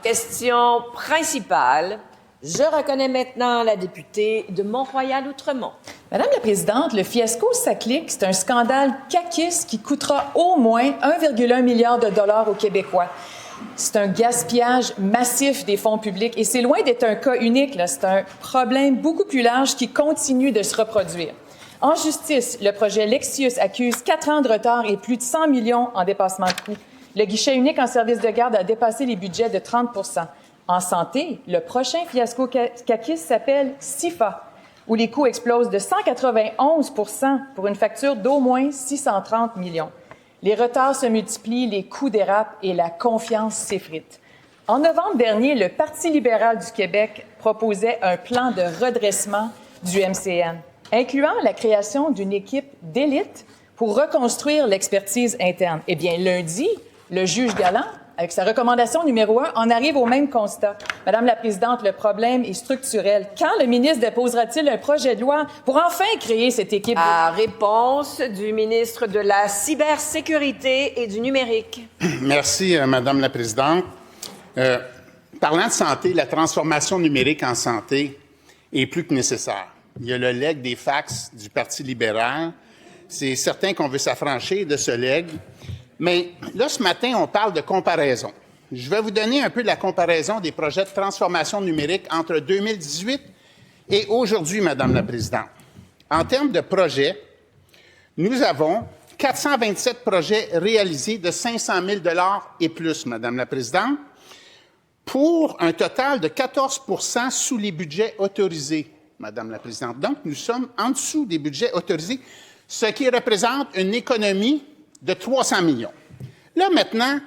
question principale. Je reconnais maintenant la députée de Mont-Royal-Outremont. Madame la Présidente, le fiasco SACLIC, c'est un scandale caquiste qui coûtera au moins 1,1 milliard de dollars aux Québécois. C'est un gaspillage massif des fonds publics et c'est loin d'être un cas unique. Là. C'est un problème beaucoup plus large qui continue de se reproduire. En justice, le projet Lexius accuse 4 ans de retard et plus de 100 millions en dépassement de coûts. Le guichet unique en service de garde a dépassé les budgets de 30 %. En santé, le prochain fiasco caquiste s'appelle CIFA, où les coûts explosent de 191 % pour une facture d'au moins 630 millions. Les retards se multiplient, les coûts dérapent et la confiance s'effrite. En novembre dernier, le Parti libéral du Québec proposait un plan de redressement du MCN, incluant la création d'une équipe d'élite pour reconstruire l'expertise interne. Eh bien, lundi, le juge Galland, avec sa recommandation numéro 1, en arrive au même constat. Madame la Présidente, le problème est structurel. Quand le ministre déposera-t-il un projet de loi pour enfin créer cette équipe? Réponse du ministre de la Cybersécurité et du Numérique. Merci, Madame la Présidente. Parlant de santé, la transformation numérique en santé est plus que nécessaire. Il y a le legs des fax du Parti libéral. C'est certain qu'on veut s'affranchir de ce legs. Mais là, ce matin, on parle de comparaison. Je vais vous donner un peu la comparaison des projets de transformation numérique entre 2018 et aujourd'hui, Madame la Présidente. En termes de projets, nous avons 427 projets réalisés de 500 000 $ et plus, Madame la Présidente, pour un total de 14 % sous les budgets autorisés, Madame la Présidente. Donc, nous sommes en dessous des budgets autorisés, ce qui représente une économie de 300 millions. Là, maintenant,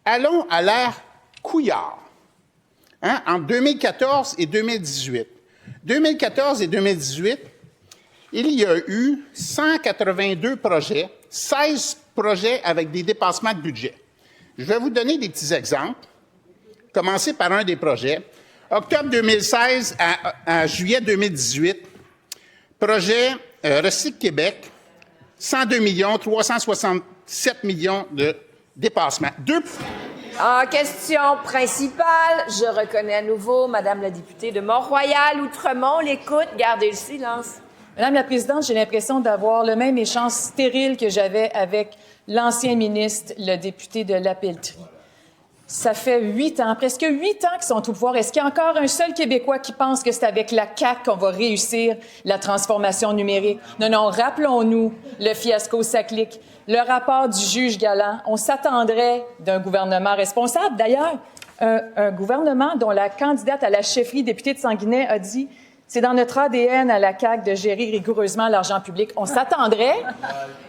allons à l'ère Couillard, entre 2014 et 2018. 2014 et 2018, il y a eu 182 projets, 16 projets avec des dépassements de budget. Je vais vous donner des petits exemples. Commencer par un des projets. Octobre 2016 à juillet 2018, projet Recycle Québec, 102 millions, 367 millions de dépassements. En question principale, je reconnais à nouveau Madame la députée de Mont-Royal-Outremont. L'écoute, gardez le silence. Madame la Présidente, j'ai l'impression d'avoir le même échange stérile que j'avais avec l'ancien ministre, le député de La Pelletrie. Ça fait 8 ans, presque 8 ans qu'ils sont au pouvoir. Est-ce qu'il y a encore un seul Québécois qui pense que c'est avec la CAQ qu'on va réussir la transformation numérique? Non, rappelons-nous le fiasco SACLIC, le rapport du juge Galland. On s'attendrait d'un gouvernement responsable. D'ailleurs, un gouvernement dont la candidate à la chefferie, députée de Sanguinet, a dit « C'est dans notre ADN à la CAQ de gérer rigoureusement l'argent public. » On s'attendrait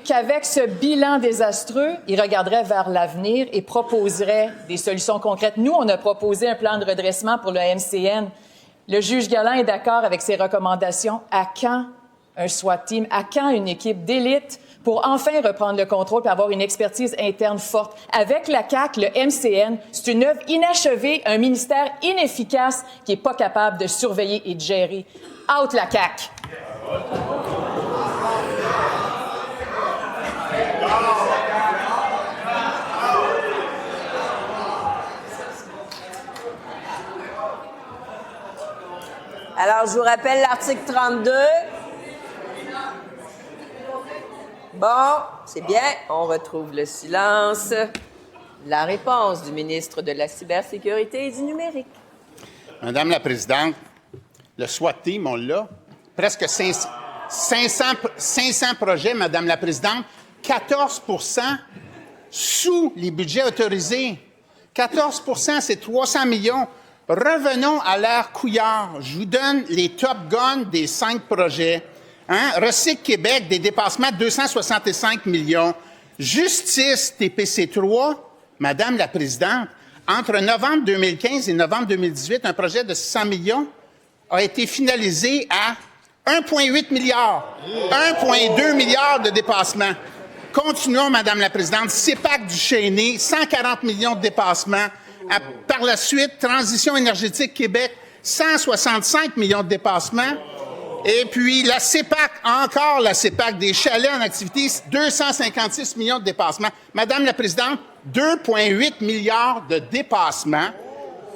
qu'avec ce bilan désastreux, il regarderait vers l'avenir et proposerait des solutions concrètes. Nous, on a proposé un plan de redressement pour le MCN. Le juge Galland est d'accord avec ses recommandations. À quand un SWAT team? À quand une équipe d'élite pour enfin reprendre le contrôle et avoir une expertise interne forte? Avec la CAQ, le MCN, c'est une œuvre inachevée, un ministère inefficace qui n'est pas capable de surveiller et de gérer. Out la CAQ! Alors, je vous rappelle l'article 32. Bon, c'est bien. On retrouve le silence. La réponse du ministre de la Cybersécurité et du Numérique. Madame la Présidente, le SWAT team, on l'a. Presque 500 projets, Madame la Présidente. 14 % sous les budgets autorisés. 14 % c'est 300 millions. Revenons à l'ère Couillard. Je vous donne les top guns des 5 projets. Recycle Québec, des dépassements de 265 millions. Justice, TPC 3, Madame la Présidente, entre novembre 2015 et novembre 2018, un projet de 600 millions a été finalisé à 1,8 milliard. 1,2 milliard de dépassements. Continuons, Madame la Présidente. CEPAC du Chesnay, 140 millions de dépassements. Par la suite, Transition énergétique Québec, 165 millions de dépassements. Et puis, la CEPAC, encore la CEPAC, des chalets en activité, 256 millions de dépassements. Madame la Présidente, 2,8 milliards de dépassements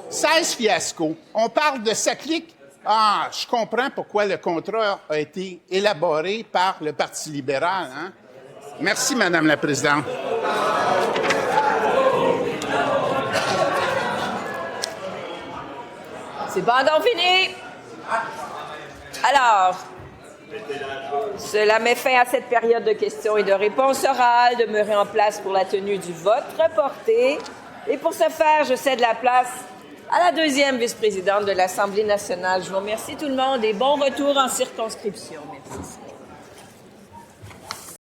16 fiascos. On parle de SACLIC. Ah, je comprends pourquoi le contrat a été élaboré par le Parti libéral. Hein? Merci, Madame la Présidente. C'est pas encore fini. Alors, cela met fin à cette période de questions et de réponses orales demeurée en place pour la tenue du vote reporté. Et pour ce faire, je cède la place à la deuxième vice-présidente de l'Assemblée nationale. Je vous remercie tout le monde et bon retour en circonscription. Merci.